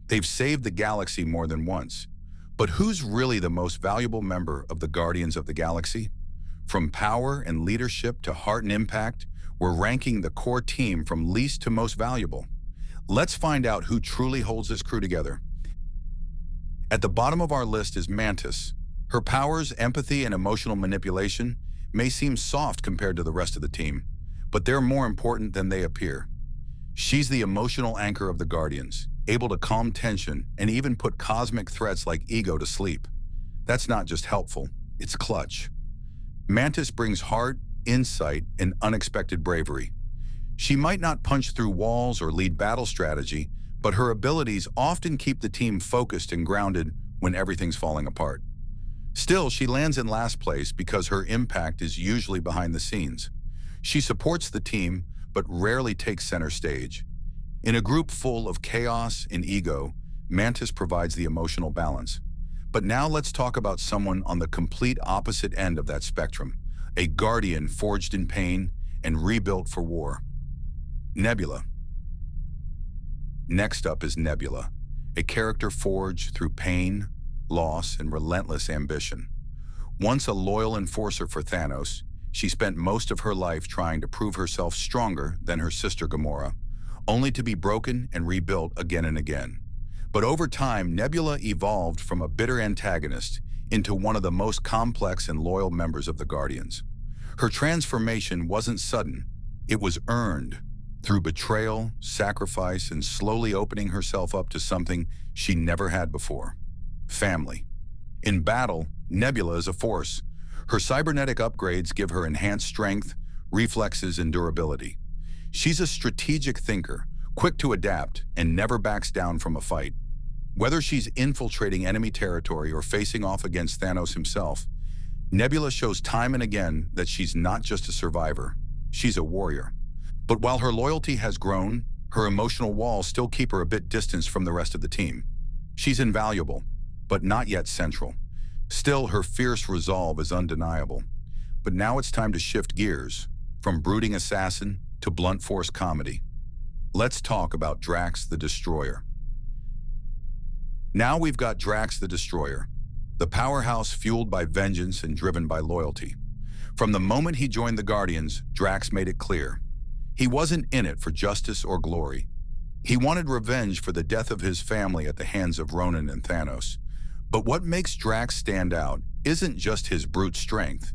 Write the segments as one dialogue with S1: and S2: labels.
S1: They've saved the galaxy more than once. But who's really the most valuable member of the Guardians of the Galaxy? From power and leadership to heart and impact, we're ranking the core team from least to most valuable. Let's find out who truly holds this crew together. At the bottom of our list is Mantis. Her powers, empathy, and emotional manipulation may seem soft compared to the rest of the team, but they're more important than they appear. She's the emotional anchor of the Guardians, able to calm tension and even put cosmic threats like ego to sleep. That's not just helpful, it's clutch. Mantis brings heart, insight, and unexpected bravery. She might not punch through walls or lead battle strategy, but her abilities often keep the team focused and grounded when everything's falling apart. Still, she lands in last place because her impact is usually behind the scenes. She supports the team, but rarely takes center stage. In a group full of chaos and ego, Mantis provides the emotional balance. But now let's talk about someone on the complete opposite end of that spectrum, a guardian forged in pain and rebuilt for war. Nebula. Next up is Nebula, a character forged through pain, loss, and relentless ambition. Once a loyal enforcer for Thanos, she spent most of her life trying to prove herself stronger than her sister Gamora, only to be broken and rebuilt again and again. But over time, Nebula evolved from a bitter antagonist into one of the most complex and loyal members of the Guardians. Her transformation wasn't sudden, it was earned through betrayal, sacrifice, and slowly opening herself up to something she never had before: family. In battle, Nebula is a force. Her cybernetic upgrades give her enhanced strength, reflexes, and durability. She's a strategic thinker, quick to adapt, and never backs down from a fight. Whether she's infiltrating enemy territory or facing off against Thanos himself, Nebula shows time and again that she's not just a survivor, she's a warrior. But while her loyalty has grown, her emotional walls still keep her a bit distanced from the rest of the team. She's invaluable, but not yet central. Still, her fierce resolve is undeniable. But now it's time to shift gears, from brooding assassin to blunt force comedy. Let's talk about Drax the Destroyer. Now we've got Drax the Destroyer, the powerhouse fueled by vengeance and driven by loyalty. From the moment he joined the Guardians, Drax made it clear. He wasn't in it for justice or glory. He wanted revenge for the death of his family at the hands of Ronan and Thanos. But what makes Drax stand out isn't just his brute strength.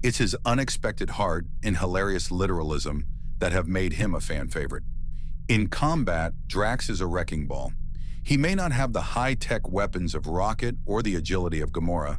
S1: It's his unexpected heart and hilarious literalism that have made him a fan favorite. In combat, Drax is a wrecking ball. He may not have the high-tech weapons of Rocket or the agility of Gamora,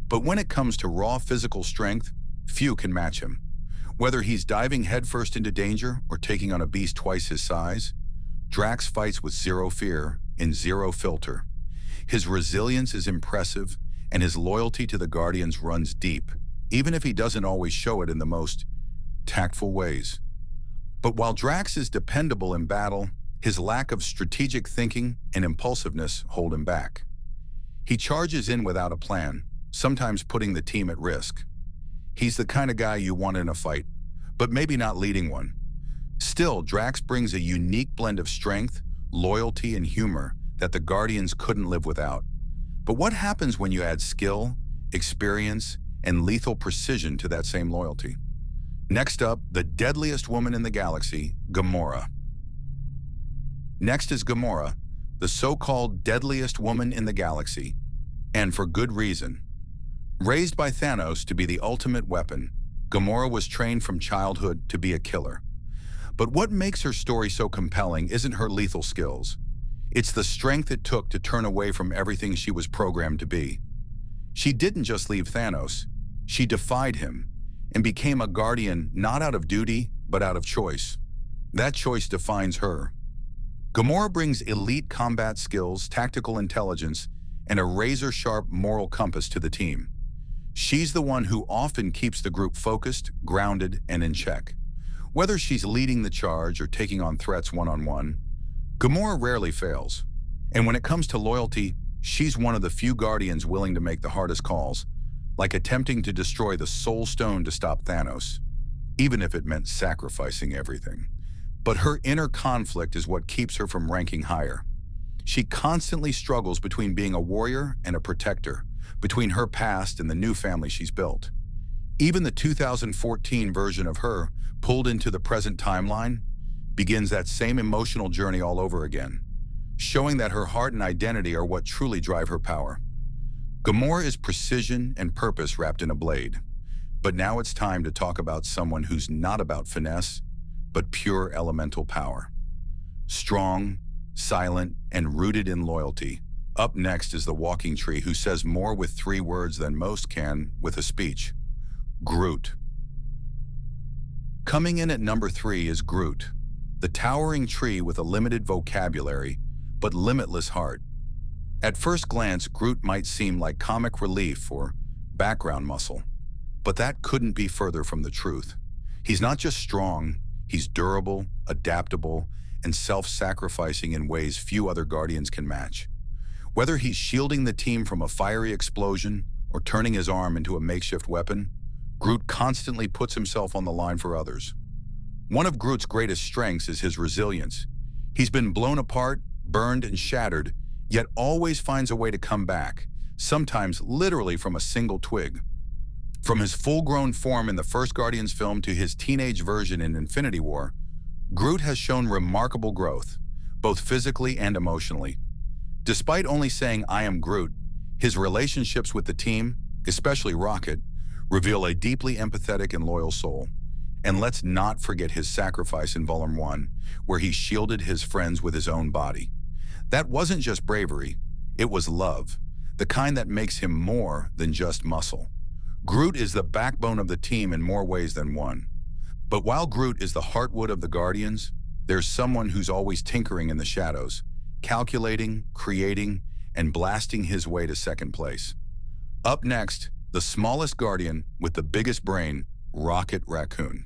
S1: but when it comes to raw physical strength, few can match him. Whether he's diving headfirst into danger or taking on a beast twice his size, Drax fights with zero fear and zero filter. His resilience is impressive, and his loyalty to the Guardians runs deep, even if he doesn't always show it in the most tactful ways. But while Drax is dependable in battle, his lack of strategic thinking and impulsiveness hold him back. He charges in without a plan, sometimes putting the team at risk. He's the kind of guy you want in a fight, but maybe not leading one. Still, Drax brings a unique blend of strength, loyalty, and humor that the Guardians couldn't live without. But what happens when you add skill, experience, and lethal precision to that same loyalty? Next up, the deadliest woman in the galaxy, Gamora. Next is Gamora, the so-called deadliest woman in the galaxy, and for good reason. Raised by Thanos to be the ultimate weapon, Gamora was trained from childhood to be a killer. But what makes her story so compelling isn't her lethal skills. It's the strength it took to turn away from everything she was programmed to be. She didn't just leave Thanos, she defied him and became a guardian not out of duty, but out of choice. That choice defines her. Gamora brings elite combat skills, tactical intelligence, and a razor-sharp moral compass to the team. She's the one who often keeps the group focused, grounded, and in check. Whether she's leading the charge or taking on threats one-on-one, Gamora rarely fails. And when it comes to loyalty, she's one of the few Guardians willing to make the hardest calls, like attempting to destroy the Soul Stone to stop Thanos, even if it meant sacrificing everything. But her inner conflict is what keeps her from ranking higher. She constantly struggles between being a warrior and a protector, between her past and the new family she's built. Even the 2014 version of her, pulled into the present timeline, begins that same emotional journey all over again, showing that her heart and identity are what truly drive her power. Gamora is precision and purpose wrapped in a blade. But now it's time to talk about someone who's not about finesse, but pure elemental power. Strong, silent, and rooted in loyalty. Up next is the walking tree who says more with 3 words than most can with a speech. Groot. Coming in at number 3 is Groot, the towering tree with a limited vocabulary, but limitless heart. At first glance, Groot might seem like comic relief or background muscle, but that couldn't be further from the truth. He's not just strong, he's durable, adaptable, and self-sacrificing in ways few other Guardians can match. Whether he's shielding the team from a fiery explosion or turning his arm into a makeshift weapon, Groot constantly puts himself on the line for others. One of Groot's greatest strengths is his resilience. He's been blown apart, burned, and shattered, yet always finds a way to come back, sometimes literally from a single twig. From his full-grown form in the first Guardians film to his teenage version in Infinity War, Groot has shown remarkable growth, both physically and emotionally. Despite only saying, "I am Groot," his relationships with the team, especially Rocket, reveal a deeply empathetic and loyal soul. And let's not forget his sacrifice in Volume 1, where he shielded his friends with his own body. That wasn't just bravery, it was love, the kind that makes him more than just muscle. Groot is the backbone of the team in more ways than one. But while Groot is the heartwood of the Guardians, there's someone who's always tinkering in the shadows, calculating, creating, and blasting his way to second place. Up next, the smallest Guardian with the biggest brain, Rocket Raccoon.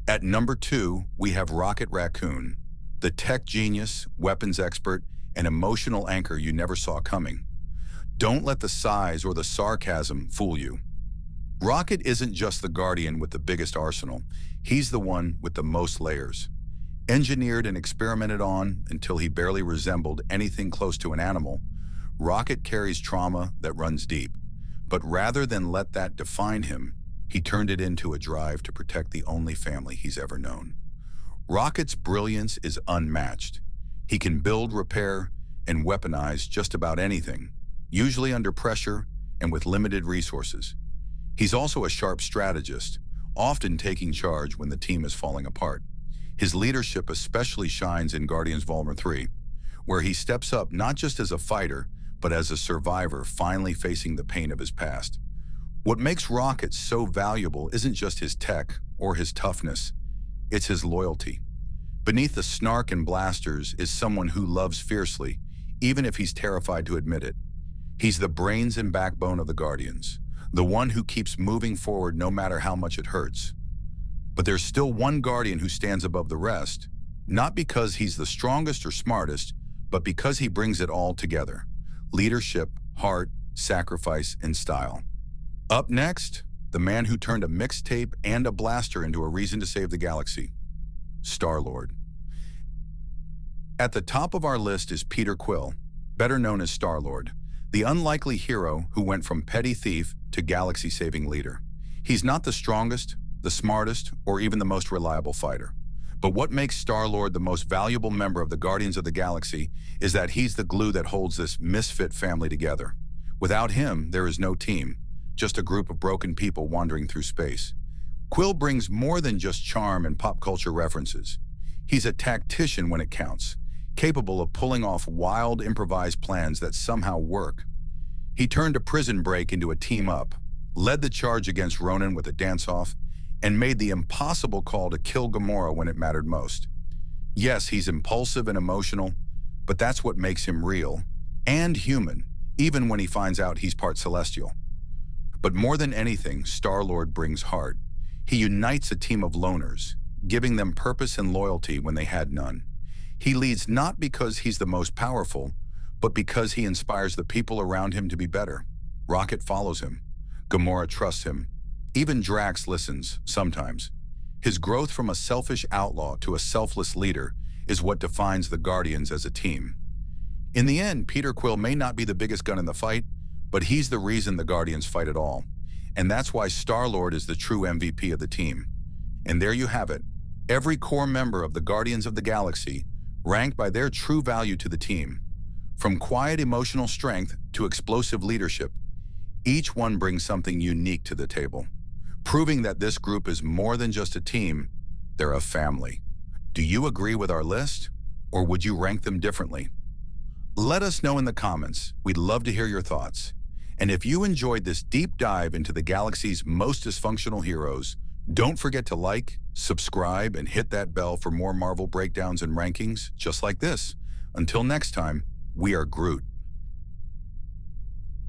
S1: At number 2, we have Rocket Raccoon, the tech genius, weapons expert, and emotional anchor you never saw coming. Don't let the size or the sarcasm fool you. Rocket isn't just the Guardian with the biggest arsenal, he's the one with the most layers. Engineered and experimented on until he barely resembled anything close to an animal, Rocket carries trauma that runs deep. But rather than let that define him, he turned it into a drive to protect the only family he's ever known. Rocket's brilliance is unmatched. He can build, repair, and weaponize just about anything, usually under pressure and with limited resources. He's also a sharp strategist, often taking charge when the team is falling apart. His leadership especially shines in Guardians Volume 3, where he steps up not just as a fighter, but as a survivor finally facing the pain of his past. What makes Rocket so valuable isn't just his tech or his toughness, it's his loyalty. Beneath the snark and blasters is someone who loves fiercely, even if he's terrified to admit it. He's the brains and backbone of the Guardians, the one who keeps moving forward no matter how much it hurts. But there's still one Guardian who stands above the rest, not because he's the strongest or smartest, but because he brings it all together: leadership, heart, sacrifice, and style. Up next, the man who turned a mixtape and a blaster into a reason to save the galaxy: Star-Lord. At the top of our list is Peter Quill, better known as Star-Lord, the unlikely hero who went from petty thief to galaxy-saving leader. He's not the strongest, the smartest, or even the most reliable fighter. But what makes Star-Lord the most valuable member of the Guardians of the Galaxy is that he's the glue that holds this misfit family together. Without him, there is no team, just a group of broken people wandering through space. Quill brings more than just charm and pop culture references. He's a tactician when it counts, capable of pulling off wild, improvised plans that somehow work. He turned a prison break into a team-up, led the charge against Ronan with a dance-off, and made the impossible call to kill Gamora when it mattered most. Yes, he's impulsive and emotional, but that's what makes him real and human, even when he finds out he's part Celestial. But more than anything, Star-Lord brings heart. He unites a team of loners, giving them purpose and loyalty when they had none. He leads not because he's the most powerful, but because he inspires the people around him to be better. Rocket follows him. Gamora trusts him. Even Drax listens, sometimes. His growth from a selfish outlaw to a selfless leader is what defines the Guardians as a team. In the end, Peter Quill may not be the biggest gun in the fight, but he's the reason the Guardians fight at all. And that's why Star-Lord is the true MVP of the team. And there you have it. Every core member of the Guardians of the Galaxy ranked by their true value to the team. From quiet emotional strength to explosive leadership, each one brings something unique to the table, proving that this group is more than just a team, they're a family. Do you agree with our list, or would you rank them differently? Let us know in the comments. We'd love to hear your thoughts. And if you enjoyed this deep dive into the galaxy's most dysfunctional heroes, don't forget to like, subscribe, and hit that bell for more Marvel breakdowns and rankings just like this. Until next time, we are Groot.